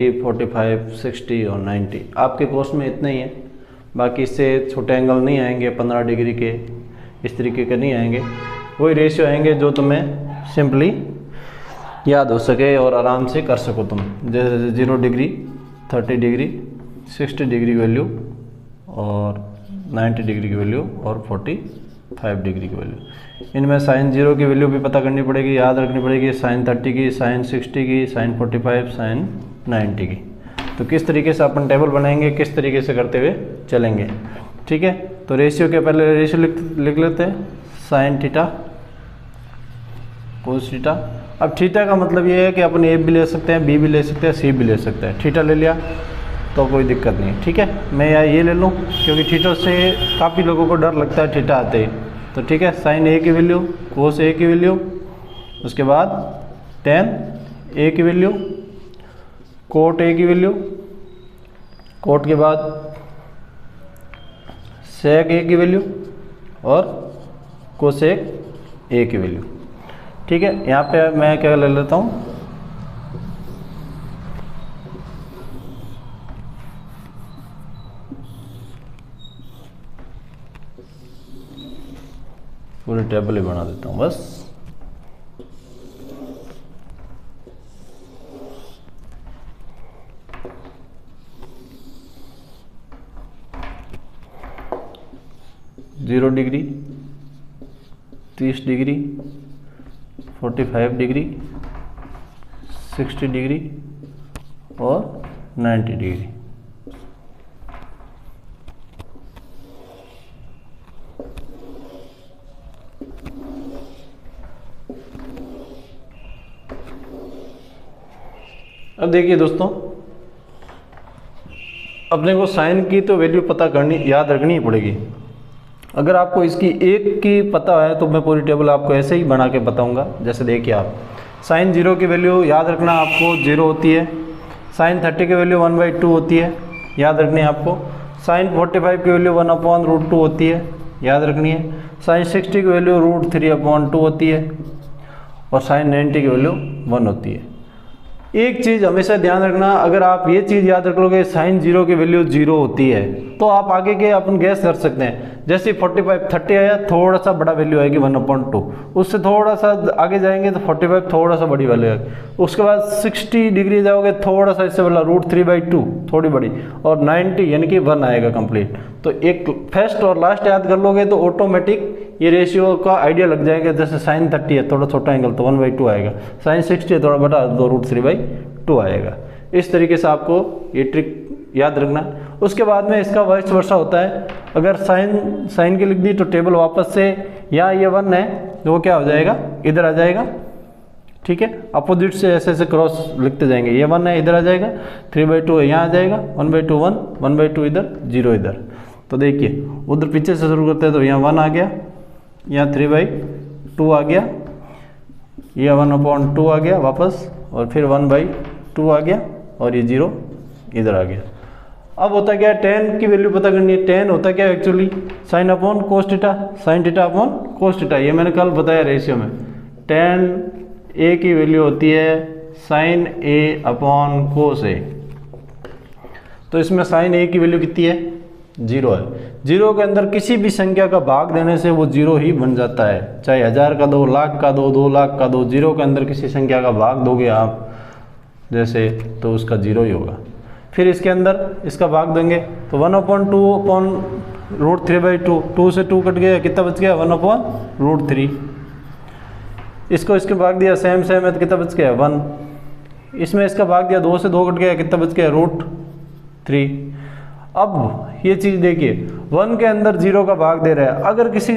45, 60 और 90 आपके कोर्स में इतने ही है। बाकी इससे छोटे एंगल नहीं आएंगे, 15 डिग्री के इस तरीके के नहीं आएंगे। वही रेशियो आएंगे जो तुम्हें सिंपली याद हो सके और आराम से कर सको तुम। जैसे 0 डिग्री, 30 डिग्री, 60 डिग्री की वैल्यू और 90 डिग्री की वैल्यू और 45 डिग्री की वैल्यू। इनमें साइन 0 की वैल्यू भी पता करनी पड़ेगी, याद रखनी पड़ेगी। साइन 30 की, साइन 60 की, साइन 45, साइन 90 की। तो किस तरीके से अपन टेबल बनाएंगे, किस तरीके से करते हुए चलेंगे, ठीक है। तो रेशियो के पहले रेशियो लिख लेते हैं। Sine theta cos theta. अब थीटा का मतलब ये है कि अपन ए भी ले सकते हैं, बी भी ले सकते हैं, सी भी ले सकते हैं। थीटा ले लिया तो कोई दिक्कत नहीं, ठीक है। मैं यहाँ ये ले लूँ क्योंकि थीटा से काफ़ी लोगों को डर लगता है थीटा आते ही। तो ठीक है, साइन ए की वैल्यू, कोस ए की वैल्यू, उसके बाद टेन ए की वैल्यू, कोट ए की वैल्यू, कोट के बाद सेक ए की वैल्यू और कोसेक ए की वैल्यू, ठीक है। यहाँ पे मैं क्या ले लेता हूँ, पूरी टेबल ही बना देता हूँ बस। Zero degree, 30 degree, 45 degree, 60 degree और 90 डिग्री। अब देखिए दोस्तों, अपने को साइन की तो वैल्यू पता करनी, याद रखनी ही पड़ेगी। अगर आपको इसकी एक की पता है तो मैं पूरी टेबल आपको ऐसे ही बना के बताऊंगा। जैसे देखिए, आप साइन 0 की वैल्यू याद रखना, आपको 0 होती है। साइन 30 की वैल्यू 1/2 होती है, याद रखनी है आपको। साइन 45 की वैल्यू 1/√2 होती है, याद रखनी है। साइन 60 की वैल्यू √3/2 होती है और साइन 90 की वैल्यू 1 होती है। एक चीज़ हमेशा ध्यान रखना, अगर आप ये चीज़ याद रख लोगे साइन 0 की वैल्यू 0 होती है तो आप आगे के अपन गैस कर सकते हैं। जैसे 45 30 आया, थोड़ा सा बड़ा वैल्यू आएगी 1/2, उससे थोड़ा सा आगे जाएंगे तो 45 थोड़ा सा बड़ी वैल्यू आएगी। उसके बाद 60 डिग्री जाओगे, थोड़ा सा इससे बड़ा √3/2 थोड़ी बड़ी, और 90 यानी कि 1 आएगा कंप्लीट। तो एक फर्स्ट और लास्ट याद कर लोगे तो ऑटोमेटिक ये रेशियो का आइडिया लग जाएगा। जैसे साइन 30 है, थोड़ा छोटा एंगल तो 1/2 आएगा। साइन 60 है, थोड़ा बड़ा तो √3/2 आएगा। इस तरीके से आपको ये ट्रिक याद रखना। उसके बाद में इसका वाइस वर्सा होता है। अगर साइन की लिख दी तो टेबल वापस से, यहाँ ये 1 है तो वो क्या हो जाएगा, इधर आ जाएगा, ठीक है। अपोजिट से ऐसे ऐसे क्रॉस लिखते जाएंगे। ये 1 है, इधर आ जाएगा, 3/2 है, यहाँ आ जाएगा, 1/2 1, 1/2 इधर, 0 इधर। तो देखिए उधर पीछे से शुरू करते हैं तो यहाँ 1 आ गया, यहाँ 3/2 आ गया, ये 1/2 आ गया वापस, और फिर 1/2 आ गया, और ये 0 इधर आ गया। अब होता क्या है, tan की वैल्यू पता करनी है। tan होता क्या है actually, sine upon cos theta, sine theta upon cos theta. ये मैंने कल बताया रेशियो में। tan a की वैल्यू होती है sine a upon cos a। तो इसमें साइन a की वैल्यू कितनी है, 0 है। 0 के अंदर किसी भी संख्या का भाग देने से वो 0 ही बन जाता है, चाहे 1000 का दो, लाख का दो, 2 लाख का दो। 0 के अंदर किसी संख्या का भाग दोगे आप जैसे, तो उसका 0 ही होगा। फिर इसके अंदर इसका भाग देंगे तो 1/2/√3/2, 2 से 2 कट गया, कितना बच गया, 1/√3। इसको इसके भाग दिया, सेम है तो कितना बच गया, 1। इसमें इसका भाग दिया, 2 से 2 कट गया, कितना बच गया, √3। अब ये चीज़ देखिए, 1 के अंदर 0 का भाग दे रहा है। अगर किसी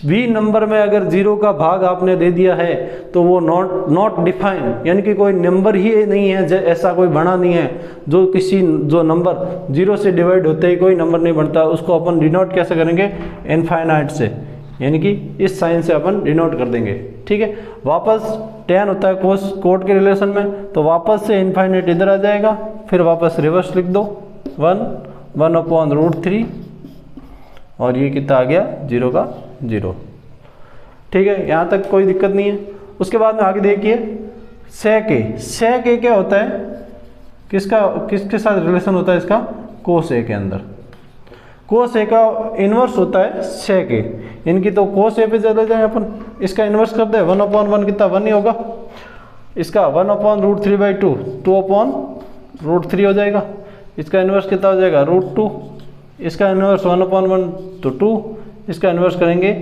भी नंबर में अगर 0 का भाग आपने दे दिया है तो वो नॉट डिफाइन, यानी कि कोई नंबर ही नहीं है, ऐसा कोई बना नहीं है। जो नंबर 0 से डिवाइड होते ही कोई नंबर नहीं बनता, उसको अपन डिनोट कैसे करेंगे, इनफाइनाइट से, यानी कि इस साइन से अपन डिनोट कर देंगे, ठीक है। वापस tan होता है कोट के रिलेशन में, तो वापस से इनफाइनाइट इधर आ जाएगा, फिर वापस रिवर्स लिख दो, 1/√3, और ये कितना आ गया, 0 का 0, ठीक है। यहाँ तक कोई दिक्कत नहीं है। उसके बाद में आगे देखिए, सेक ए क्या होता है, किसके साथ रिलेशन होता है इसका, कोस ए के अंदर। कोस ए का इन्वर्स होता है सेक ए, इनकी तो कोस ए पे चले जाए अपन, इसका इन्वर्स करते हैं 1/1 कितना 1 ही होगा, इसका 1/√3/2 2/√3 हो जाएगा, इसका इन्वर्स कितना हो जाएगा √2, इसका इन्वर्स 1/1 तो 2, इसका इन्वर्स करेंगे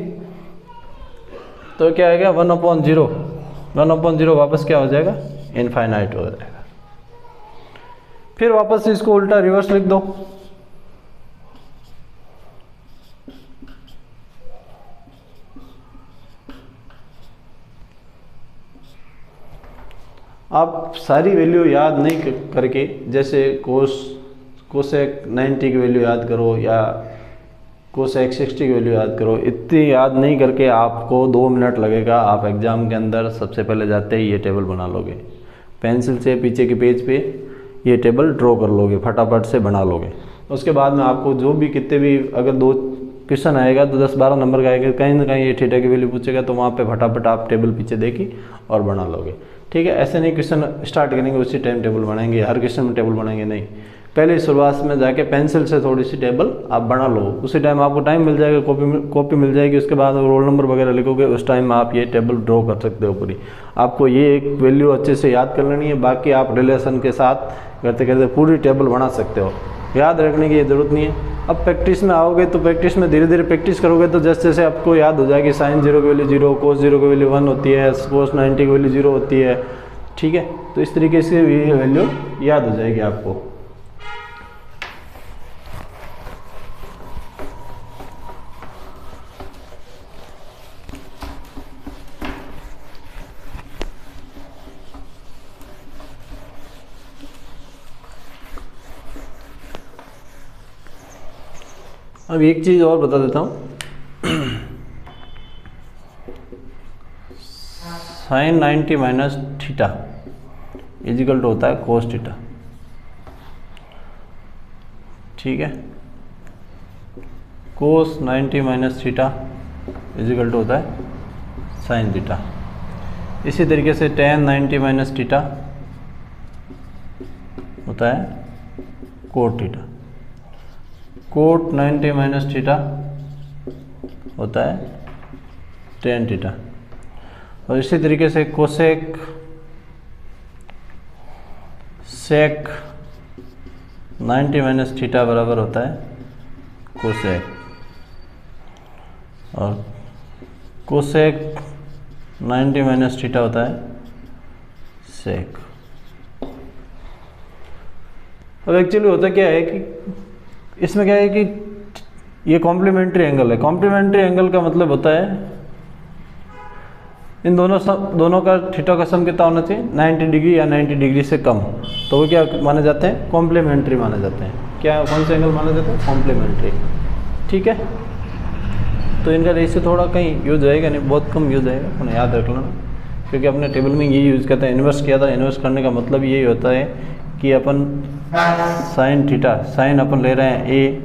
तो क्या आएगा 1/0 वापस क्या हो जाएगा इनफाइनाइट हो जाएगा। फिर वापस से इसको उल्टा रिवर्स लिख दो, आप सारी वैल्यू याद नहीं करके, जैसे कोसेक 90 की वैल्यू याद करो या कोसेक 60 की वैल्यू याद करो, इतनी याद नहीं करके आपको 2 मिनट लगेगा। आप एग्ज़ाम के अंदर सबसे पहले जाते ही ये टेबल बना लोगे, पेंसिल से पीछे के पेज पे ये टेबल ड्रॉ कर लोगे, फटाफट से बना लोगे। उसके बाद में आपको जो भी कितने भी अगर 2 क्वेश्चन आएगा तो 10-12 नंबर का आएगा, कहीं ना कहीं ये थीटा की वैल्यू पूछेगा तो वहाँ पे फटाफट आप टेबल पीछे देखी और बना लोगे। ठीक है, ऐसे नहीं क्वेश्चन स्टार्ट करेंगे उसी टाइम टेबल बनाएंगे, हर क्वेश्चन में टेबल बनाएंगे नहीं, पहले शुरुआत में जाके पेंसिल से थोड़ी सी टेबल आप बना लो, उसी टाइम आपको टाइम मिल जाएगा, कॉपी मिल जाएगी, उसके बाद रोल नंबर वगैरह लिखोगे, उस टाइम आप ये टेबल ड्रॉ कर सकते हो पूरी। आपको ये एक वैल्यू अच्छे से याद कर लेनी है, बाकी आप रिलेशन के साथ करते करते पूरी टेबल बना सकते हो, याद रखने की ज़रूरत नहीं है। अब प्रैक्टिस में आओगे तो प्रैक्टिस में धीरे धीरे प्रैक्टिस करोगे तो जैसे जैसे आपको याद हो जाएगी sin 0 की वैल्यू 0, cos 0 की वैल्यू 1 होती है, cos 90 की वैल्यू 0 होती है। ठीक है, तो इस तरीके से ये वैल्यू याद हो जाएगी आपको। अब एक चीज़ और बता देता हूँ, sin 90 minus theta is equal to होता है cos थीटा। ठीक है, cos 90 minus theta is equal to होता है sin थीटा। इसी तरीके से tan 90 माइनस थीटा होता है cot थीटा, कोट 90 माइनस थीटा होता है tan थीटा। और इसी तरीके से कोसेक सेक 90 माइनस थीटा बराबर होता है कोसेक, और कोसेक 90 माइनस थीटा होता है सेक। अब एक्चुअली होता क्या है कि इसमें क्या है कि ये कॉम्प्लीमेंट्री एंगल है। कॉम्प्लीमेंट्री एंगल का मतलब होता है इन दोनों का थीटा का सम कितना होना चाहिए 90 डिग्री या 90 डिग्री से कम, तो वो क्या माने जाते हैं कॉम्प्लीमेंट्री माने जाते हैं। क्या कौन से एंगल माने जाते हैं कॉम्प्लीमेंट्री। ठीक है, तो इनका रेशियो थोड़ा कहीं यूज आएगा नहीं, बहुत कम यूज आएगा, अपने याद रख लेना, क्योंकि अपने टेबल में ये यूज़ करते हैं। इन्वर्स किया था, इन्वर्स करने का मतलब यही होता है कि अपन साइन थीटा, साइन अपन ले रहे हैं ए,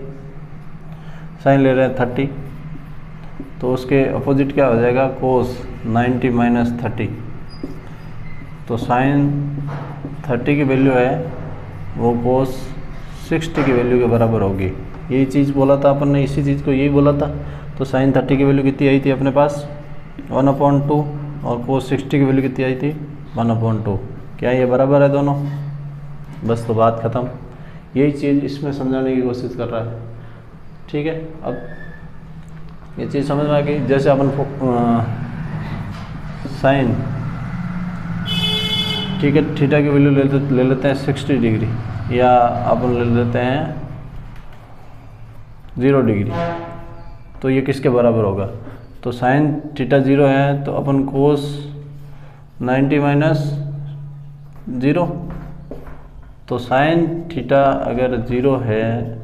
साइन ले रहे हैं 30, तो उसके अपोजिट क्या हो जाएगा कोस 90 माइनस 30। तो साइन 30 की वैल्यू है वो कोस 60 की वैल्यू के बराबर होगी। यही चीज़ बोला था अपन ने, इसी चीज़ को यही बोला था। तो साइन 30 की वैल्यू कितनी आई थी अपने पास 1/2, और कोस 60 की वैल्यू कितनी आई थी 1/2। क्या ये बराबर है दोनों? बस तो बात ख़त्म। यही चीज़ इसमें समझाने की कोशिश कर रहा है। ठीक है, अब ये चीज़ समझ में आ गई। जैसे अपन साइन ठीक है थीटा की वैल्यू ले लेते हैं 60 डिग्री, या अपन ले लेते हैं 0 डिग्री, तो ये किसके बराबर होगा? तो साइन थीटा 0 है तो अपन कोस 90 माइनस 0, तो साइन थीटा अगर 0 है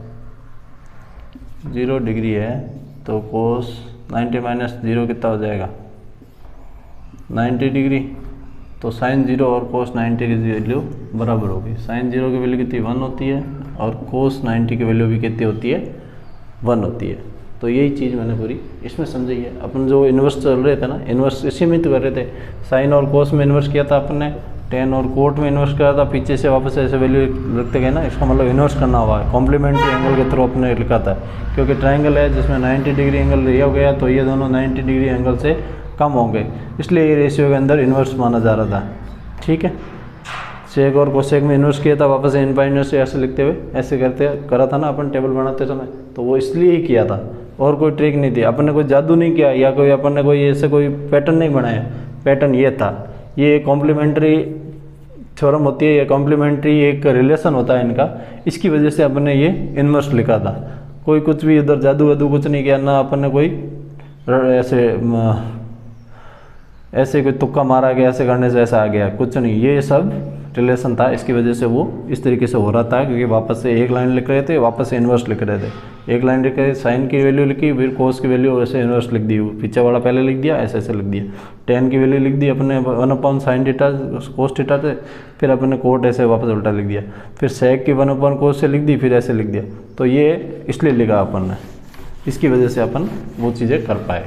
0 डिग्री है तो कोस 90 माइनस 0 कितना हो जाएगा 90 डिग्री। तो साइन 0 और कोस 90 की वैल्यू बराबर होगी। साइन 0 की वैल्यू कितनी 1 होती है और कोस 90 की वैल्यू भी कितनी होती है 1 होती है। तो यही चीज़ मैंने पूरी इसमें समझी है। अपन जो इन्वर्स चल रहे थे ना, इन्वर्स इसी में तो कर रहे थे, साइन और कोस में इन्वर्स किया था अपन ने, टेन और कोट में इन्वर्स करा था, पीछे से वापस ऐसे वैल्यू लिखते गए ना, इसका मतलब इन्वर्स करना हुआ है, कॉम्प्लीमेंट्री एंगल के थ्रू अपने लिखा था, क्योंकि ट्रायंगल है जिसमें 90 डिग्री एंगल लिया गया तो ये दोनों 90 डिग्री एंगल से कम होंगे, इसलिए ये रेशियो के अंदर इन्वर्स माना जा रहा था। ठीक है, सेक और कोसेक में इन्वर्स किया था, वापस इनवर्स ऐसे लिखते हुए ऐसे करते करा था ना अपन टेबल बनाते समय, तो वो इसलिए ही किया था और कोई ट्रिक नहीं थी, अपन ने कोई जादू नहीं किया या कोई अपन ने कोई ऐसे कोई पैटर्न नहीं बनाया, पैटर्न ये था, ये कॉम्प्लीमेंट्री थ्योरम होती है, ये कॉम्प्लीमेंट्री एक रिलेशन होता है इनका, इसकी वजह से अपन ने ये इन्वर्स लिखा था, कोई कुछ भी उधर जादू वादू कुछ नहीं किया, ना अपन ने कोई ऐसे कोई तुक्का मारा गया, ऐसे करने से ऐसा आ गया, कुछ नहीं, ये सब रिलेशन था, इसकी वजह से वो इस तरीके से हो रहा था, क्योंकि वापस से एक लाइन लिख रहे थे, वापस से इन्वर्स लिख रहे थे, एक लाइन लिख रहे साइन की वैल्यू लिखी, फिर कोस की वैल्यू ऐसे इन्वर्स लिख दी, पीछे वाला पहले लिख दिया, ऐसे ऐसे लिख दिया, टेन की वैल्यू लिख दी अपने 1/sin थीटा कोस थीटा से, फिर अपने कोट ऐसे वापस उल्टा लिख दिया, फिर सेक की 1/cos से लिख दी, फिर ऐसे लिख दिया, तो ये इसलिए लिखा अपन ने, इसकी वजह से अपन वो चीज़ें कर पाए।